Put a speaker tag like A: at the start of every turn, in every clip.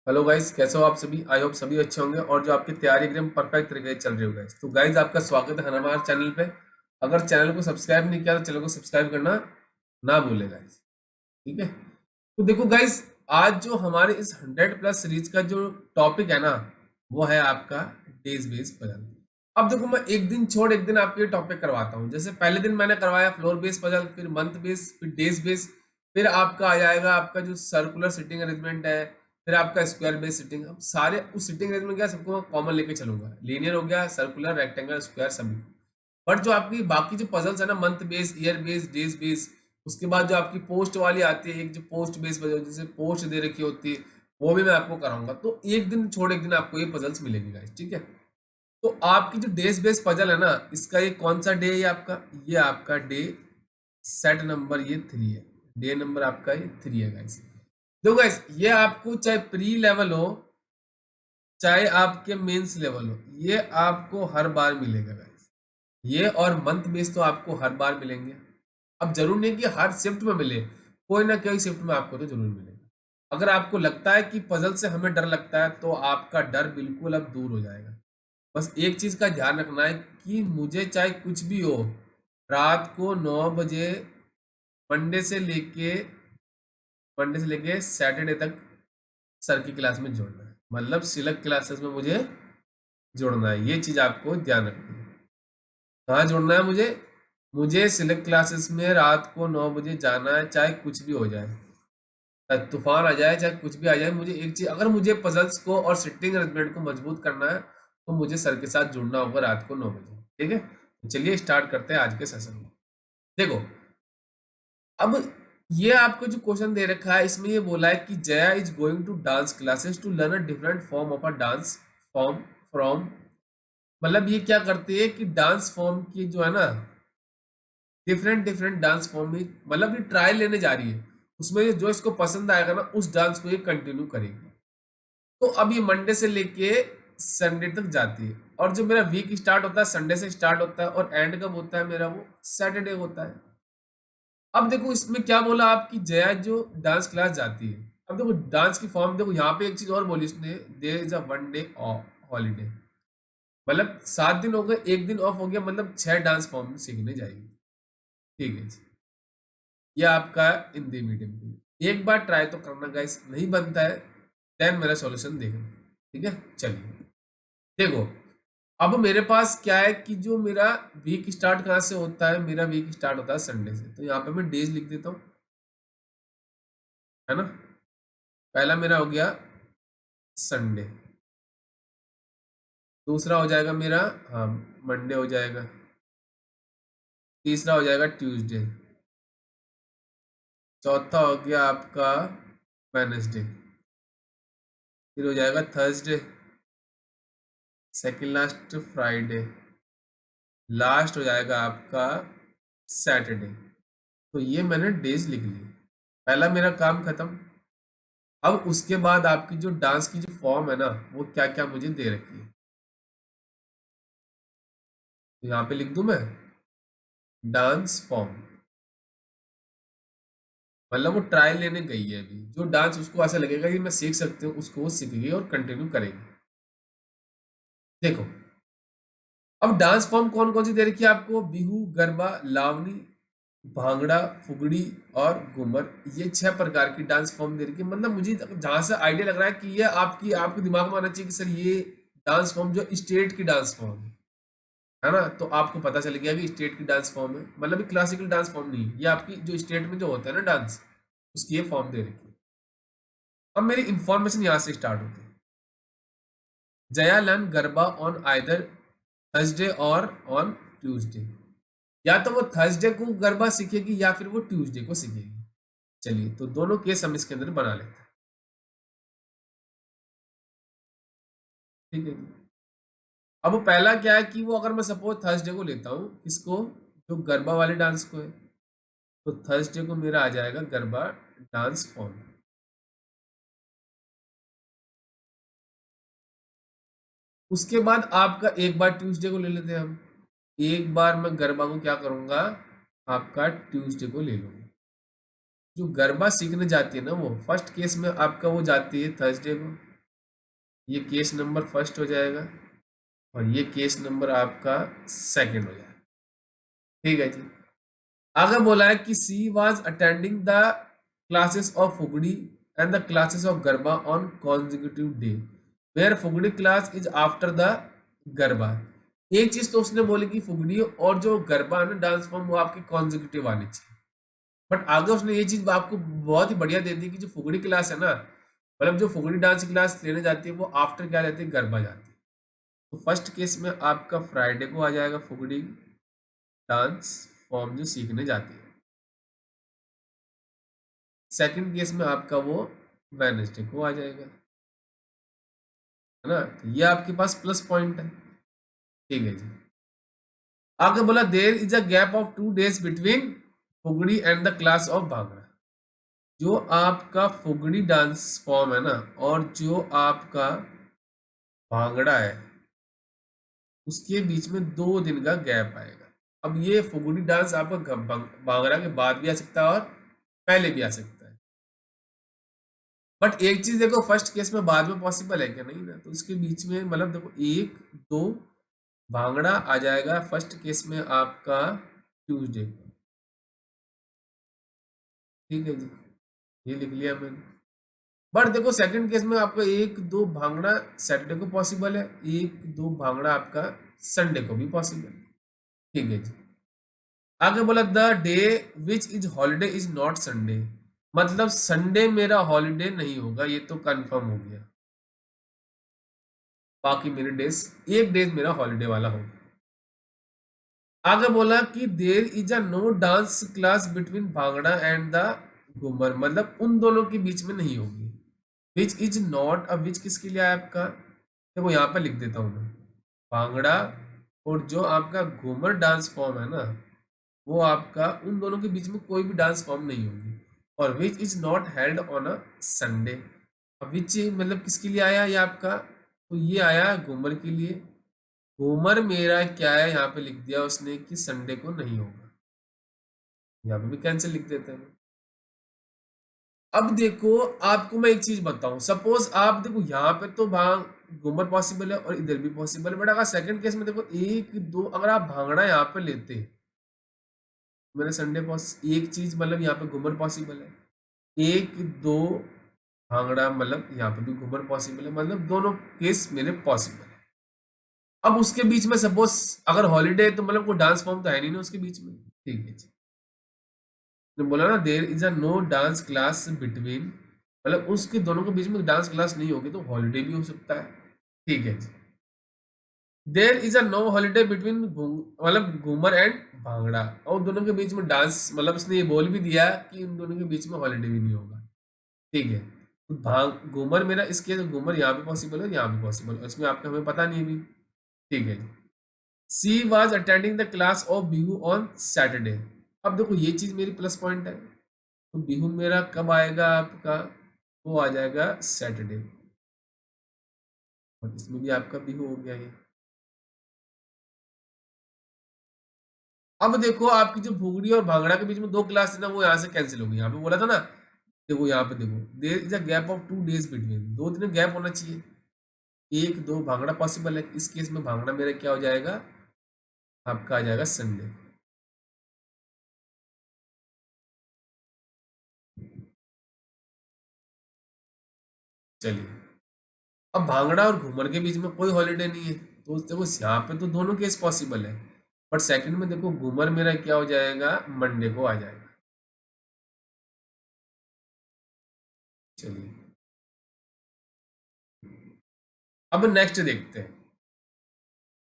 A: Hello guys, कैसे हो आप सभी। आई होप सभी अच्छे होंगे और जो आपकी तैयारी एकदम परफेक्ट तरीके से चल रही हो गाइस। तो गाइस, आपका स्वागत है हमारे चैनल पे। अगर चैनल को सब्सक्राइब नहीं किया तो चैनल को सब्सक्राइब करना ना भूले गाइस। ठीक है। तो देखो गाइस, आज जो हमारे इस 100+ सीरीज का जो टॉपिक है ना, वो है आपका डेज बेस पजल। अब देखो, मैं एक दिन छोड़ एक दिन आपको ये टॉपिक करवाता हूँ। जैसे पहले दिन मैंने करवाया फ्लोर बेस पजल, फिर मंथ बेस, फिर डेज बेस, फिर आपका आ जाएगा आपका जो सर्कुलर सिटिंग अरेंजमेंट है, फिर आपका स्क्वायर बेस सिटिंग। अब सारे उस सिटिंग अरेंजमेंट क्या सबको मैं कॉमन लेके चलूंगा। लीनियर हो गया, सर्कुलर, रेक्टेंगल, स्क्वायर, सभी। बट जो आपकी बाकी जो पजल्स है ना, month base, year base, days base, उसके बाद जो आपकी पोस्ट वाली आती है, एक जो पोस्ट बेस पजल जिसे पोस्ट दे रखी होती है, वो भी मैं आपको कराऊंगा। तो एक दिन छोड़ एक दिन आपको ये पजल्स मिलेगी गाइस। ठीक है। तो आपकी जो डेज बेस पजल है ना, इसका ये कौन सा डे है? ये आपका डे सेट नंबर ये 3 है। डे नंबर आपका ये 3 है गाइस। देखो गाइस, ये आपको चाहे प्री लेवल हो चाहे आपके मेंस लेवल हो, ये आपको हर बार मिलेगा गाइस। ये और मंथ बेस तो आपको हर बार मिलेंगे। अब जरूर नहीं कि हर शिफ्ट में मिले, कोई ना कोई शिफ्ट में आपको तो जरूर मिलेगा। अगर आपको लगता है कि पजल से हमें डर लगता है, तो आपका डर बिल्कुल अब दूर हो जाएगा। बस एक चीज का ध्यान रखना है कि मुझे चाहे कुछ भी हो, रात को 9 बजे मंडे से लेके सैटरडे तक सर की क्लास में जोड़ना है। मतलब सिलेक्ट क्लासेस में मुझे जोड़ना है। ये चीज आपको ध्यान रखनी है। कहाँ जोड़ना है मुझे? मुझे सिलेक्ट क्लासेस में रात को 9 बजे जाना है, चाहे कुछ भी हो जाए, चाहे तूफान आ जाए, चाहे कुछ भी आ जाए। मुझे एक चीज, अगर मुझे पजल्स को और सिटिंग अरेंजमेंट को मजबूत करना है, तो मुझे सर के साथ जुड़ना होगा रात को 9 बजे। ठीक है। तो चलिए स्टार्ट करते हैं आज के सेशन को। देखो, अब ये आपको जो क्वेश्चन दे रखा है, इसमें ये बोला है कि Jaya is going to dance classes to learn a different form of a dance form from. मतलब ये क्या करती है कि डांस फॉर्म की जो है ना, डिफरेंट डिफरेंट डांस फॉर्म में, मतलब ये ट्रायल लेने जा रही है। उसमें जो इसको पसंद आएगा ना, उस डांस को ये कंटिन्यू करेगी। तो अब ये मंडे से लेके संडे तक जाती है। और जो मेरा वीक स्टार्ट होता है संडे से स्टार्ट होता है, और एंड कब होता है मेरा? वो सैटरडे होता है। अब देखो, इसमें क्या बोला आपकी जया जो डांस क्लास जाती है। अब देखो डांस की फॉर्म, देखो यहाँ पे एक चीज और बोली इसने, there is a 1 day holiday. मतलब 7 दिन हो गए, एक दिन ऑफ हो गया, मतलब 6 डांस फॉर्म सीखने जाएगी। ठीक है जी। ये आपका हिंदी मीडियम के लिए एक बार ट्राई तो करना गाइस। नहीं बनता है देन मेरा सॉल्यूशन देखना। ठीक है, चलिए देखो। अब मेरे पास क्या है कि जो मेरा वीक स्टार्ट कहाँ से होता है? मेरा वीक स्टार्ट होता है संडे से। तो यहाँ पे मैं डेज लिख देता हूँ, है ना। पहला मेरा हो गया संडे, दूसरा हो जाएगा मेरा, हाँ, मंडे हो जाएगा, तीसरा हो जाएगा ट्यूसडे, चौथा हो गया आपका वेडनेसडे, फिर हो जाएगा Thursday, second last Friday, last हो जाएगा आपका सैटरडे। तो ये मैंने डेज लिख ली। पहला मेरा काम खत्म। अब उसके बाद आपकी जो डांस की जो फॉर्म है ना, वो क्या क्या मुझे दे रखी है, तो यहाँ पे लिख दूं मैं डांस फॉर्म। मतलब वो ट्रायल लेने गई है अभी। जो डांस उसको ऐसा लगेगा कि मैं सीख सकती हूँ, उसको वो सीखेगी और कंटिन्यू करेगी। देखो, अब डांस फॉर्म कौन कौन सी दे रखी है आपको? बिहू, गरबा, लावनी, भांगड़ा, फुगड़ी और घूमर। ये 6 प्रकार की डांस फॉर्म दे रखी है। मतलब मुझे जहां से आइडिया लग रहा है कि ये आपकी आपके दिमाग में आना चाहिए कि सर ये डांस फॉर्म जो स्टेट की डांस फॉर्म है ना। तो आपको पता चल गया कि स्टेट की डांस फॉर्म है, मतलब क्लासिकल डांस फॉर्म नहीं है। ये आपकी जो स्टेट में जो होता है ना डांस, उसकी ये फॉर्म दे रखी है। अब मेरी इंफॉर्मेशन यहाँ से स्टार्ट होती है। Jaya learn garba on either Thursday और ऑन ट्यूसडे। या तो वो थर्सडे को गरबा सीखेगी या फिर वो ट्यूसडे को सीखेगी। चलिए, तो दोनों केस हम इसके अंदर बना लेते हैं। ठीक है जी। अब वो पहला क्या है कि वो, अगर मैं सपोज थर्सडे को लेता हूँ, किसको? जो गरबा वाले डांस को है, तो थर्सडे को मेरा आ जाएगा गरबा डांस फॉर्म। उसके बाद आपका एक बार ट्यूसडे को ले लेते हैं हम। एक बार मैं गरबा को क्या करूंगा, आपका ट्यूसडे को ले लूंगा। जो गरबा सीखने जाती है ना, वो फर्स्ट केस में आपका वो जाती है थर्सडे को, ये केस नंबर फर्स्ट हो जाएगा और ये केस नंबर आपका सेकंड हो जाएगा। ठीक है जी। आगे बोला है कि she was attending the classes of Fugdi and the classes of Garba on consecutive day where Fugdi class is after the Garba. एक चीज तो उसने बोली कि फुगड़ी और जो गरबा है ना डांस फॉर्म वो आपके कॉन्जिक्यूटिव आने चाहिए, बट आगे उसने ये चीज आपको बहुत ही बढ़िया दे दी कि जो फुगड़ी क्लास है ना, मतलब जो फुगड़ी डांस क्लास लेने जाती है वो आफ्टर क्या जाती है, गरबा जाती है। तो फर्स्ट केस में आपका फ्राइडे को आ जाएगा फुगड़ी डांस फॉर्म जो सीखने जाती है, सेकंड केस में आपका वो वेडनेसडे को आ जाएगा, है ना। तो ये आपके पास प्लस पॉइंट है। ठीक है जी। आगे बोला देर is a gap of 2 days between Fugdi and the class of bhangra. जो आपका फुगड़ी डांस फॉर्म है ना और जो आपका भांगड़ा है उसके बीच में 2 दिन का गैप आएगा। अब ये फुगड़ी डांस आपका भांगड़ा के बाद भी आ सकता है और पहले भी आ सकता है, बट एक चीज देखो फर्स्ट केस में बाद में पॉसिबल है क्या, नहीं ना, तो इसके बीच में मतलब देखो 1 2 भांगड़ा आ जाएगा फर्स्ट केस में आपका ट्यूसडे को। ठीक है जी, ये लिख लिया मैंने। बट देखो सेकंड केस में आपका 1 2 भांगड़ा सैटरडे को पॉसिबल है, 1 2 भांगड़ा आपका संडे को भी पॉसिबल है। ठीक है जी। आगे बोला the day which is holiday is not Sunday, मतलब संडे मेरा हॉलीडे नहीं होगा, ये तो कंफर्म हो गया। बाकी मेरे डेज एक डेज मेरा हॉलीडे वाला होगा। आगे बोला कि there is a no dance class between Bhangra and the Ghoomar, मतलब उन दोनों के बीच में नहीं होगी। विच इज नॉट, अब विच किसके लिए है आपका, देखो यहाँ पर लिख देता हूँ मैं। भांगड़ा और जो आपका घूमर डांस फॉर्म है ना वो आपका उन दोनों के बीच में कोई भी डांस फॉर्म नहीं होगी। और which is not held on a Sunday, अब विच मतलब किसके लिए आया ये आपका, तो ये आया घूमर के लिए। घूमर मेरा क्या है यहाँ पे लिख दिया उसने कि संडे को नहीं होगा, यहाँ पे भी कैंसिल लिख देते हैं। अब देखो आपको मैं एक चीज बताऊं, सपोज आप देखो यहाँ पे तो घूमर पॉसिबल है और इधर भी पॉसिबल है, बट अगर सेकंड केस में देखो 1 2 अगर आप भांगड़ा यहाँ पे लेते, मैंने संडे एक चीज मतलब यहाँ पे घूमर पॉसिबल है, 1 2 भांगड़ा मतलब यहाँ पे भी घूमर पॉसिबल है, मतलब दोनों केस मेरे पॉसिबल है। अब उसके बीच में सपोज अगर हॉलीडे है तो मतलब कोई डांस फॉर्म तो है नहीं ना उसके बीच में। ठीक है जी, तो बोला ना there is a no dance class between, मतलब उसके दोनों के बीच में डांस क्लास नहीं होगी तो हॉलीडे भी हो सकता है। ठीक है जी। There is a no holiday between मतलब घूमर एंड भांगड़ा, और दोनों के बीच में डांस, मतलब उसने ये बोल भी दिया कि उन दोनों के बीच में हॉलीडे भी नहीं होगा। ठीक है, तो भांग घूमर मेरा इसके तो घूमर यहाँ पे पॉसिबल है यहाँ पे पॉसिबल है, इसमें आपका हमें पता नहीं भी। ठीक है जी। She was attending the class of Bihu on Saturday, अब देखो ये चीज मेरी प्लस पॉइंट है, तो बिहू मेरा कब आएगा आपका, वो आ जाएगा सैटरडे, और इसमें भी आपका बिहू हो गया ये। अब देखो आपकी जो भुगड़ी और भांगड़ा के बीच में 2 क्लास थी ना वो यहाँ से कैंसिल हो गई, यहाँ पे बोला था ना, देखो यहाँ पे देखो there is a gap of 2 days between, 2 दिन गैप होना चाहिए। 1 2 भांगड़ा पॉसिबल है, इस केस में भांगड़ा मेरा क्या हो जाएगा, आपका आ जाएगा संडे। चलिए, अब भांगड़ा और घूमर के बीच में कोई हॉलीडे नहीं है, तो देखो यहाँ पे तो दोनों केस पॉसिबल है, बट सेकंड में देखो घूमर मेरा क्या हो जाएगा, मंडे को आ जाएगा। चलिए, अब नेक्स्ट देखते हैं।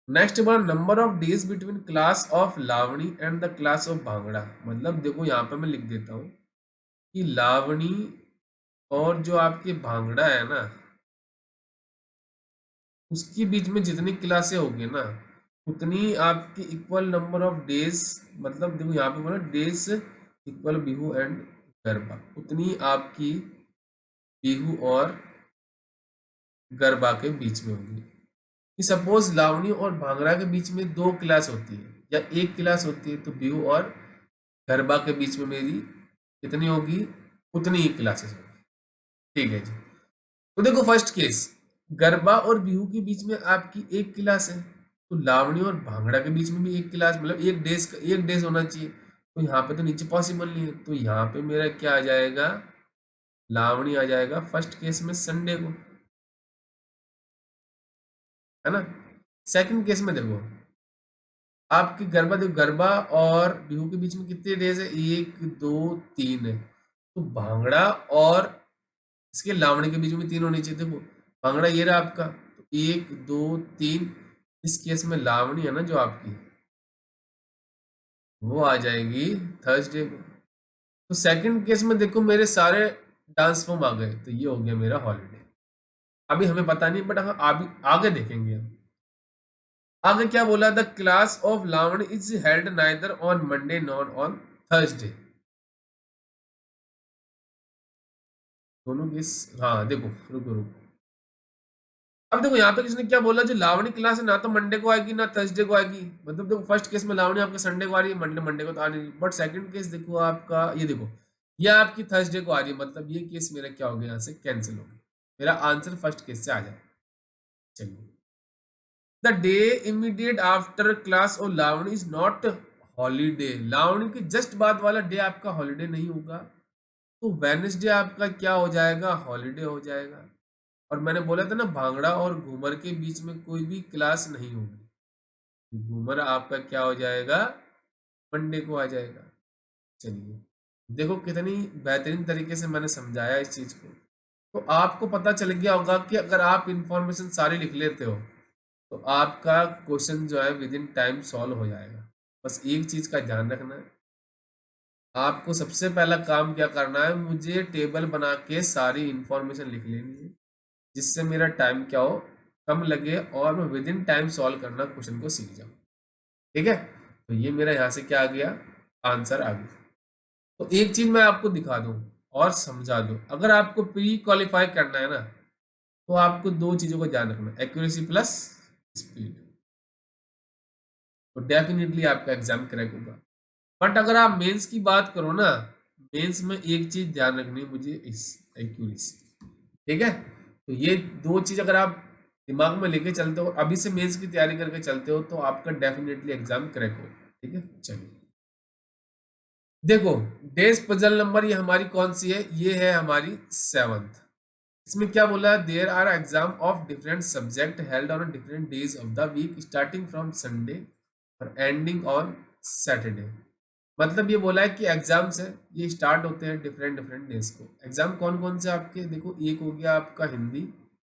A: Next one number of days between class of Lavani and the class of bhangra, मतलब देखो यहाँ पे मैं लिख देता हूँ कि लावणी और जो आपके भांगड़ा है ना उसके बीच में जितनी क्लासें होगी ना उतनी आपकी इक्वल नंबर ऑफ डेज, मतलब देखो यहाँ पे बोला days equal Bihu and garba, उतनी आपकी बिहू और गरबा के बीच में होगी। कि सपोज लावणी और भांगड़ा के बीच में 2 क्लास होती है या 1 क्लास होती है, तो बिहू और गरबा के बीच में मेरी कितनी होगी, उतनी ही क्लासेस होगी। ठीक है जी। तो देखो फर्स्ट केस, गरबा और बिहू के बीच में आपकी एक क्लास है, तो लावणी और भांगड़ा के बीच में भी एक क्लास, मतलब एक डेज होना चाहिए। तो यहाँ पे तो नीचे पॉसिबल नहीं है, तो यहाँ पे मेरा क्या आ जाएगा, लावणी आ जाएगा फर्स्ट केस में संडे को, है ना। सेकंड केस में देखो, आपकी गरबा, देखो गरबा और बिहू के बीच में कितने डेज है, एक दो तीन है, तो भांगड़ा और इसके लावणी के बीच में तीन होने चाहिए। देखो भांगड़ा ये रहा आपका, तो एक दो तीन, इस केस में लावणी है ना जो आपकी, वो आ जाएगी थर्सडे को। तो सेकंड केस में देखो मेरे सारे डांस फॉर्म आ गए, तो ये हो गया मेरा हॉलीडे। अभी हमें पता नहीं, बट हम अभी आगे देखेंगे हम। आगे क्या बोला, the class of Lavani is held neither on Monday nor on Thursday. दोनों केस, हाँ देखो, रुको रुको, अब देखो यहाँ पे किसने क्या बोला, जो लावणी क्लास है ना तो मंडे को आएगी ना थर्सडे को आएगी, मतलब देखो फर्स्ट केस में लावणी आपके संडे को आ रही है, मंडे मंडे को तो आ रही है, बट सेकंड केस देखो आपका, ये देखो ये आपकी थर्सडे को आ रही है, मतलब ये केस मेरा क्या हो गया, यहाँ से कैंसिल हो गया, मेरा आंसर फर्स्ट केस से आ जाए। चलिए, the day immediate after class और लावणी इज नॉट हॉलीडे, लावणी के जस्ट बाद वाला डे आपका हॉलीडे नहीं होगा, तो वेडनेसडे आपका क्या हो जाएगा, हॉलीडे हो जाएगा। और मैंने बोला था ना, भांगड़ा और घूमर के बीच में कोई भी क्लास नहीं होगी, घूमर आपका क्या हो जाएगा, मंडे को आ जाएगा। चलिए, देखो कितनी बेहतरीन तरीके से मैंने समझाया इस चीज को, तो आपको पता चल गया होगा कि अगर आप इंफॉर्मेशन सारी लिख लेते हो तो आपका क्वेश्चन जो है विद इन टाइम सॉल्व हो जाएगा। बस एक चीज का ध्यान रखना है, आपको सबसे पहला काम क्या करना है, मुझे टेबल बना के सारी इंफॉर्मेशन लिख लेनी है, जिससे मेरा टाइम क्या हो, कम लगे और मैं विद इन टाइम सॉल्व करना क्वेश्चन को सीख जाऊं। ठीक है, तो ये मेरा यहाँ से क्या आ गया, आंसर आ गया। तो एक चीज मैं आपको दिखा दूं और समझा दूं, अगर आपको प्री क्वालिफाई करना है ना, तो आपको दो चीजों को ध्यान रखना, एक्यूरेसी प्लस स्पीड, तो डेफिनेटली आपका एग्जाम क्रैक होगा। बट अगर आप मेंस की बात करो ना, मेंस में एक चीज ध्यान रखनी है मुझे, इस एक्यूरेसी। ठीक है, तो ये दो चीज अगर आप दिमाग में लेके चलते हो, अभी से मेंस की तैयारी करके चलते हो, तो आपका डेफिनेटली एग्जाम क्रैक होगा। ठीक है, चलिए देखो, डेज पजल नंबर ये हमारी कौन सी है, ये है हमारी 7th। इसमें क्या बोला है, there are exam of different subject held on different days of the week starting from Sunday और एंडिंग ऑन सैटरडे। मतलब ये बोला है कि एग्जाम्स है, ये स्टार्ट होते हैं डिफरेंट डिफरेंट डेज को। एग्जाम कौन कौन से आपके, देखो एक हो गया आपका Hindi,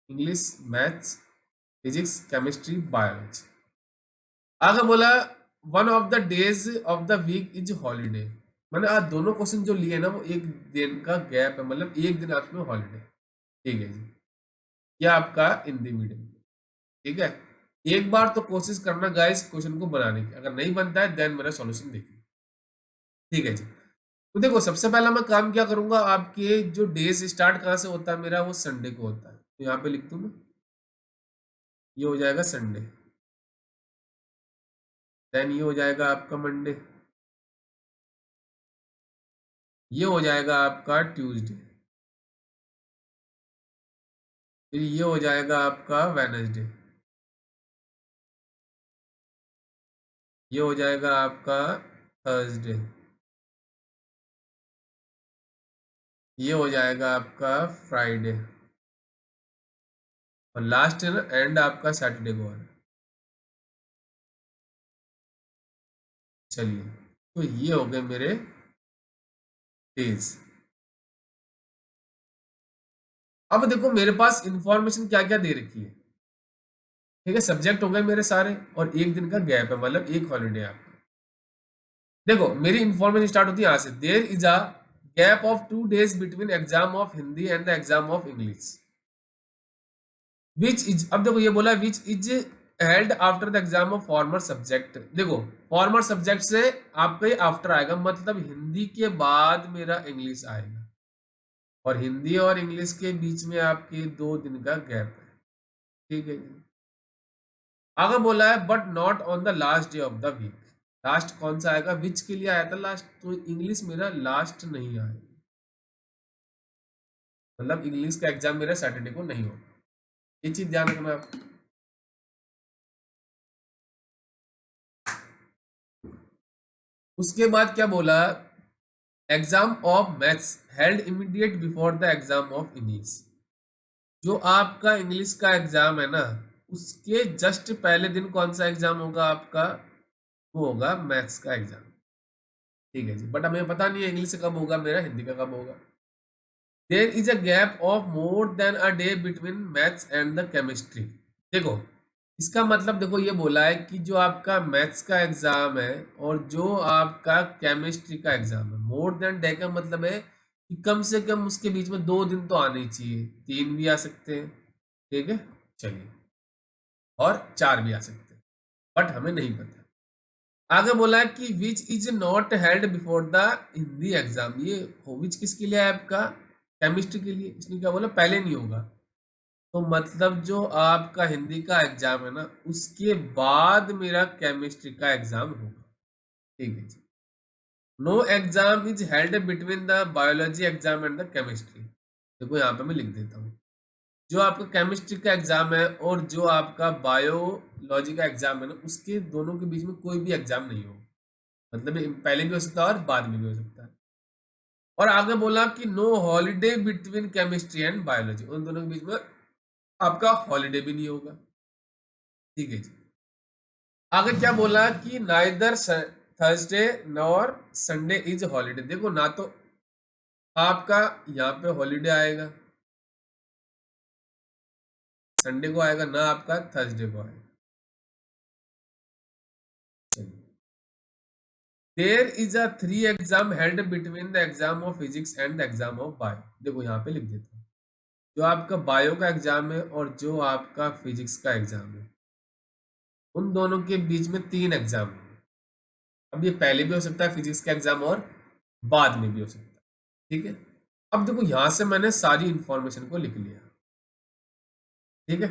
A: English, maths, physics, chemistry, biology. आगे बोला, one of the days of the week is holiday, मैंने आज दोनों क्वेश्चन जो लिए ना वो एक दिन का गैप है, मतलब एक दिन आपको हॉलीडे। ठीक है जी, यह आपका हिंदी मीडियम। ठीक है, एक बार तो कोशिश करना गाइस क्वेश्चन को बनाने की, अगर नहीं बनता है देन मेरा सॉल्यूशन देखिए। ठीक है जी, तो देखो सबसे पहला मैं काम क्या करूंगा, आपके जो डेज स्टार्ट कहाँ से होता है मेरा, वो संडे को होता है, तो यहाँ पे लिख दूं मैं, ये हो जाएगा संडे, देन ये हो जाएगा आपका मंडे, ये हो जाएगा आपका ट्यूसडे, फिर ये हो जाएगा आपका वेडनेसडे, ये हो जाएगा आपका थर्सडे, ये हो जाएगा आपका फ्राइडे, और लास्ट है ना एंड आपका सैटरडे को है। चलिए, तो ये हो गए मेरे डेज। अब देखो मेरे पास इंफॉर्मेशन क्या क्या दे रखी है। ठीक है, सब्जेक्ट हो गए मेरे सारे, और एक दिन का गैप है, मतलब एक हॉलीडे आपका। देखो मेरी इंफॉर्मेशन स्टार्ट होती है यहाँ से, देर is a gap of 2 days between exam of Hindi and the exam of English, which is, अब देखो ये बोला which is held after the exam of former subject. देखो फॉर्मर सब्जेक्ट से आपका आफ्टर आएगा, मतलब हिंदी के बाद मेरा इंग्लिश आएगा, और हिंदी और इंग्लिश के बीच में आपके 2 दिन का गैप है। ठीक है जी, आगे बोला है but not on the last day of the week, last कौन सा आएगा, विच के लिए आया था लास्ट, तो इंग्लिश मेरा लास्ट नहीं आएगा, मतलब इंग्लिश का एग्जाम मेरा सैटरडे को नहीं होगा। ये चीज ध्यान रखना आप। उसके बाद क्या बोला, exam of maths held immediate before the exam of English. जो आपका इंग्लिश का एग्जाम है ना, उसके जस्ट पहले दिन कौन सा एग्जाम होगा आपका, वो होगा मैथ्स का एग्जाम। ठीक है जी, बट हमें पता नहीं है इंग्लिश का कब होगा, मेरा हिंदी का कब होगा। There is a gap of more than a day between maths and the chemistry. देखो, इसका मतलब देखो ये बोला है कि जो आपका मैथ्स का एग्जाम है और जो आपका केमिस्ट्री का एग्जाम है, मोर देन डे का मतलब है कि कम से कम उसके बीच में 2 दिन तो आने ही चाहिए, 3 भी आ सकते हैं, ठीक है, चलिए, और 4 भी आ सकते हैं, बट हमें नहीं पता। आगे बोला है कि which is not held before the Hindi exam. ये विच किसके लिए है आपका, केमिस्ट्री के लिए। इसने क्या बोला, पहले नहीं होगा, तो मतलब जो आपका हिंदी का एग्जाम है ना, उसके बाद मेरा केमिस्ट्री का एग्जाम होगा। ठीक है जी। No exam is held between the biology exam and the chemistry. देखो यहाँ पे मैं लिख देता हूँ, जो आपका केमिस्ट्री का एग्जाम है और जो आपका बायोलॉजी का एग्जाम है ना, उसके दोनों के बीच में कोई भी एग्जाम नहीं होगा। मतलब ये पहले भी हो सकता है और बाद में भी हो सकता है। और आगे बोला कि no holiday between chemistry and biology, उन दोनों के बीच में आपका हॉलीडे भी नहीं होगा। ठीक है जी। आगे क्या बोला कि neither Thursday nor Sunday is holiday. देखो, ना तो आपका यहाँ पे हॉलीडे आएगा संडे को, आएगा ना आपका थर्सडे को आएगा। There is a 3 exam held between the exam of physics and the exam of bio. देखो यहाँ पे लिख देता हूँ, जो आपका बायो का एग्जाम है और जो आपका फिजिक्स का एग्जाम है, उन दोनों के बीच में 3 एग्जाम है। अब ये पहले भी हो सकता है फिजिक्स का एग्जाम और बाद में भी हो सकता है। ठीक है, अब देखो यहां से मैंने सारी इंफॉर्मेशन को लिख लिया। ठीक है,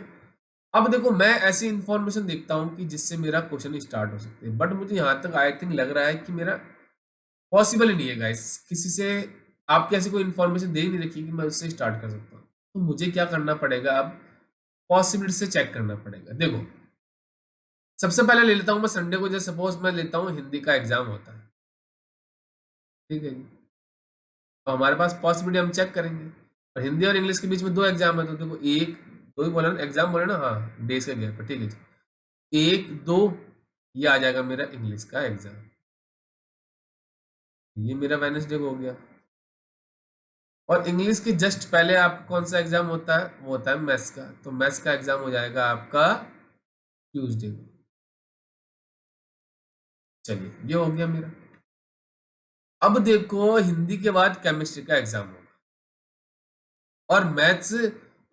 A: अब देखो मैं ऐसी इंफॉर्मेशन देखता हूँ कि जिससे मेरा क्वेश्चन स्टार्ट हो सकते हैं, बट मुझे यहाँ तक आई थिंक लग रहा है कि मेरा पॉसिबल ही नहीं है गाइस, किसी से आपकी ऐसी कोई इन्फॉर्मेशन दे ही नहीं रखी कि मैं उससे स्टार्ट कर सकता हूँ। तो मुझे क्या करना पड़ेगा अब, पॉसिबिलिटी से चेक करना पड़ेगा। देखो, सबसे पहले ले लेता हूँ मैं संडे को, जैसे सपोज मैं लेता हूँ हिंदी का एग्जाम होता है। ठीक है जी, तो हमारे पास पॉसिबिलिटी हम चेक करेंगे, और हिंदी और इंग्लिश के बीच में 2 एग्जाम है, तो देखो एक दो ही बोला ना, एग्जाम बोले ना, हाँ डेज का गैप है। ठीक है जी, 1 2 ये आ जाएगा मेरा इंग्लिश का एग्जाम, ये मेरा वेडनेसडे को हो गया। और इंग्लिश के जस्ट पहले आपका कौन सा एग्जाम होता है, वो होता है मैथ्स का, तो मैथ्स का एग्जाम हो जाएगा आपका ट्यूसडे को। चलिए, ये हो गया मेरा। अब देखो हिंदी के बाद केमिस्ट्री का एग्जाम होगा, और मैथ्स,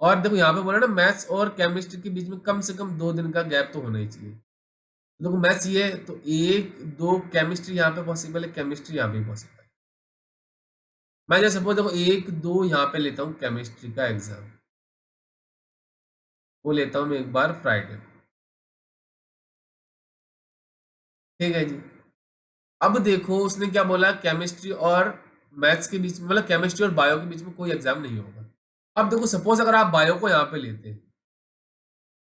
A: और देखो यहाँ पे बोला ना मैथ्स और केमिस्ट्री के बीच में कम से कम 2 दिन का गैप तो होना ही चाहिए। देखो मैथ्स ये है, तो 1 2 केमिस्ट्री यहाँ पे पॉसिबल है, केमिस्ट्री यहाँ पे पॉसिबल है। मैं जैसे सपोज देखो 1 2 यहाँ पे लेता हूँ केमिस्ट्री का एग्जाम, वो लेता हूँ मैं एक बार फ्राइडे को। ठीक है जी। अब देखो उसने क्या बोला, केमिस्ट्री और मैथ्स के बीच में, मतलब केमिस्ट्री और बायो के बीच में कोई एग्जाम नहीं होगा। अब देखो सपोज अगर आप बायो को यहाँ पे लेते हैं,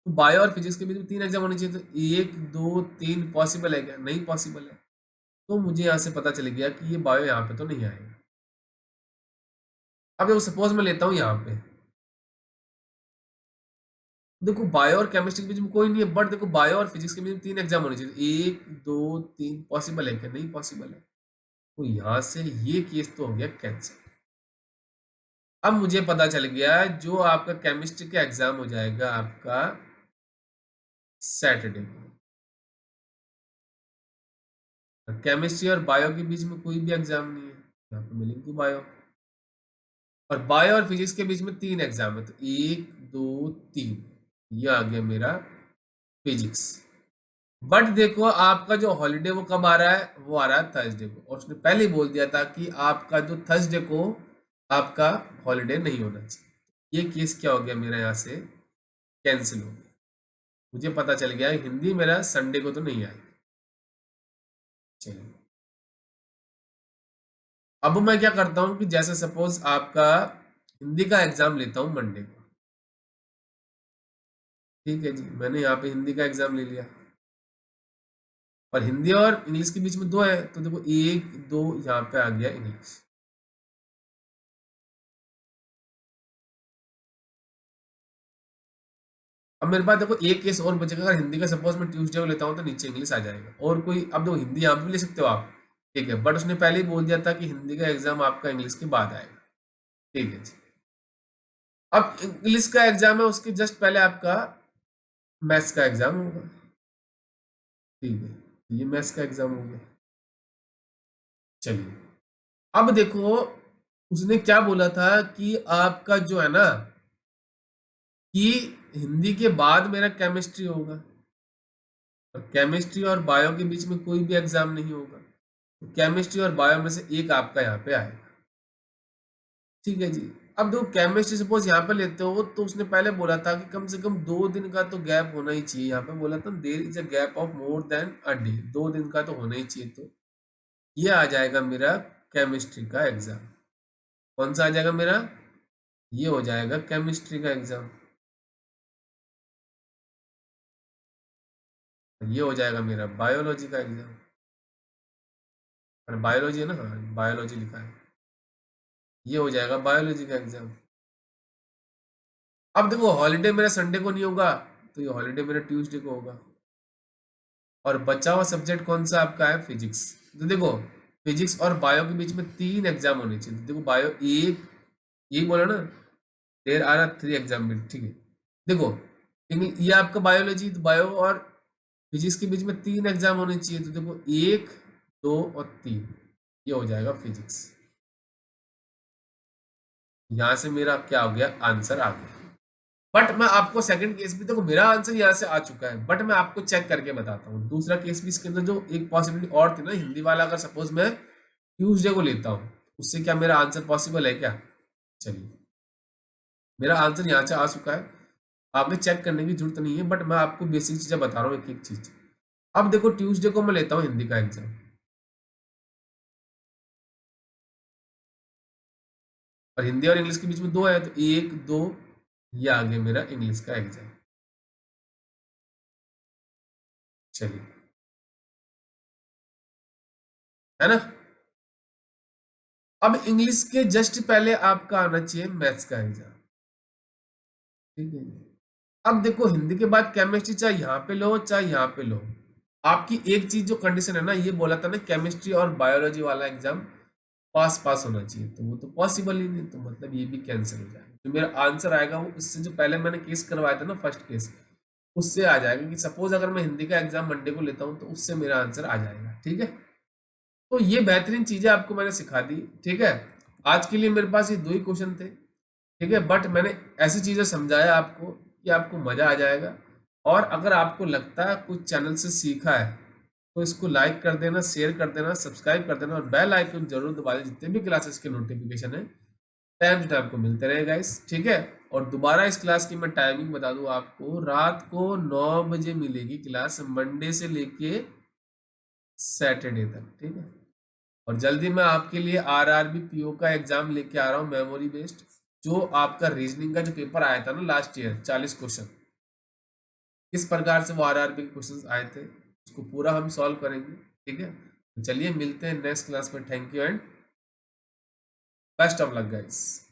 A: तो बायो और फिजिक्स के बीच में 3 एग्जाम होने चाहिए, तो 1 2 3 पॉसिबल है क्या, नहीं पॉसिबल है। तो मुझे यहाँ से पता चल गया कि ये बायो यहाँ पे तो नहीं आएगा। अब देखो सपोज मैं लेता हूँ यहाँ पे, देखो बायो और केमिस्ट्री के बीच में कोई नहीं है, बट देखो बायो और फिजिक्स के बीच में 3 एग्जाम होने चाहिए, 1 2 3 पॉसिबल है क्या, नहीं पॉसिबल है। तो यहाँ से ये केस तो हो गया कैंसिल। अब मुझे पता चल गया जो आपका केमिस्ट्री का एग्जाम हो जाएगा आपका सैटरडे को। केमिस्ट्री और बायो के बीच में कोई भी एग्जाम नहीं है, यहाँ पे मैं लिख दूं बायो। और बायो और फिजिक्स के बीच में 3 एग्जाम है, तो 1 2 3 ये आ गया मेरा फिजिक्स। बट देखो आपका जो हॉलीडे वो कब आ रहा है, वो आ रहा है थर्सडे को, और उसने पहले ही बोल दिया था कि आपका जो थर्सडे को आपका हॉलीडे नहीं होना चाहिए। ये केस क्या हो गया मेरा, यहाँ से कैंसिल हो गया। मुझे पता चल गया हिंदी मेरा संडे को तो नहीं आएगी। चलिए, अब मैं क्या करता हूँ कि जैसे सपोज आपका हिंदी का एग्जाम लेता हूँ मंडे को, ठीक है जी, मैंने यहाँ पे हिंदी का एग्जाम ले लिया, और हिंदी और इंग्लिश के बीच में दो है, तो देखो एक दो यहाँ पे आ गया इंग्लिश। अब मेरे पास देखो एक केस और बचेगा, अगर हिंदी का सपोज मैं ट्यूसडे को लेता हूँ तो नीचे इंग्लिश आ जाएगा, और कोई अब देखो हिंदी यहाँ पे भी ले सकते हो आप, ठीक है, बट उसने पहले ही बोल दिया था कि हिंदी का एग्जाम आपका इंग्लिश के बाद आएगा। ठीक है जी। अब इंग्लिश का एग्जाम है, उसके जस्ट पहले आपका मैथ्स का एग्जाम होगा। ठीक है, ये मैथ्स का एग्जाम हो गया। चलिए, अब देखो उसने क्या बोला था कि आपका जो है ना, कि हिंदी के बाद मेरा केमिस्ट्री होगा, और केमिस्ट्री और बायो के बीच में कोई भी एग्जाम नहीं होगा, तो केमिस्ट्री और बायो में से एक आपका यहाँ पे आएगा। ठीक है जी। अब देखो केमिस्ट्री सपोज यहाँ पे लेते हो, तो उसने पहले बोला था कि कम से कम 2 दिन का तो गैप होना ही चाहिए, यहाँ पे बोला था there is a gap of more than a day, 2 दिन का तो होना ही चाहिए, तो ये आ जाएगा मेरा केमिस्ट्री का एग्जाम। कौन सा आ जाएगा मेरा? ये हो जाएगा केमिस्ट्री का एग्जाम। ये हो जाएगा मेरा बायोलॉजी का एग्जाम, और बायोलॉजी है ना, हाँ बायोलॉजी लिखा है, ये हो जाएगा बायोलॉजी का एग्जाम। अब देखो हॉलीडे मेरा संडे को नहीं होगा, तो ये हॉलीडे मेरा ट्यूसडे को होगा, और बचा हुआ सब्जेक्ट कौन सा आपका है? फिजिक्स। तो देखो फिजिक्स और बायो के बीच में 3 एग्जाम होने चाहिए, तो देखो बायो एक, यही बोला ना, देर आर आर 3 एग्जाम में, ठीक है। देखो ये आपका बायोलॉजी, तो बायो और फिजिक्स के बीच में 3 एग्जाम होने चाहिए, तो देखो 1 2 और 3, ये हो जाएगा फिजिक्स। यहां से मेरा क्या हो गया? आंसर आ गया। बट मैं आपको सेकंड केस भी, देखो मेरा आंसर यहाँ से आ चुका है, बट मैं आपको चेक करके बताता हूँ दूसरा केस भी। इसके अंदर जो एक पॉसिबिलिटी और थी ना, हिंदी वाला, अगर सपोज मैं ट्यूसडे को लेता हूँ, उससे क्या मेरा आंसर पॉसिबल है क्या? चलिए, मेरा आंसर यहाँ से आ चुका है, आपने चेक करने की जरूरत नहीं है, बट मैं आपको बेसिक चीजें बता रहा हूँ, एक एक चीज। अब देखो ट्यूसडे को मैं लेता हूँ हिंदी का एग्जाम, और हिंदी और इंग्लिश के बीच में दो है, तो 1 2, ये आ गया मेरा इंग्लिश का एग्जाम। चलिए, है ना। अब इंग्लिश के जस्ट पहले आपका आना चाहिए मैथ्स का एग्जाम। ठीक है। अब देखो हिंदी के बाद केमिस्ट्री, चाहे यहाँ पे लो चाहे यहाँ पे लो, आपकी एक चीज जो कंडीशन है ना, ये बोला था ना, केमिस्ट्री और बायोलॉजी वाला एग्जाम पास पास होना चाहिए, तो वो तो पॉसिबल ही नहीं, तो मतलब ये भी कैंसिल हो जाएगा। तो मेरा आंसर आएगा वो उससे जो पहले मैंने केस करवाया था ना, फर्स्ट केस, उससे आ जाएगा, कि सपोज अगर मैं हिंदी का एग्जाम मंडे को लेता हूँ, तो उससे मेरा आंसर आ जाएगा। ठीक है, तो ये बेहतरीन चीजें आपको मैंने सिखा दी। ठीक है, आज के लिए मेरे पास ये 2 ही क्वेश्चन थे। ठीक है, बट मैंने ऐसी चीजें समझाया आपको कि आपको मजा आ जाएगा, और अगर आपको लगता है कुछ चैनल से सीखा है, तो इसको लाइक कर देना, शेयर कर देना, सब्सक्राइब कर देना, और बेल आइकन जरूर दबा दें, जितने भी क्लासेस के नोटिफिकेशन है टाइम टू टाइम को मिलते रहे गाइस। ठीक है, और दोबारा इस क्लास की मैं टाइमिंग बता दूं आपको, रात को 9 बजे मिलेगी क्लास, मंडे से लेके सैटरडे तक। ठीक है, और जल्दी मैं आपके लिए आरआरबी पीओ का एग्जाम लेके आ रहा हूँ, मेमोरी बेस्ड, जो आपका रीजनिंग का जो पेपर आया था ना लास्ट ईयर, 40 क्वेश्चन, किस प्रकार से वो आरआरबी के क्वेश्चन आए थे, उसको पूरा हम सॉल्व करेंगे। ठीक है, तो चलिए मिलते हैं नेक्स्ट क्लास में। Thank you and best of luck guys.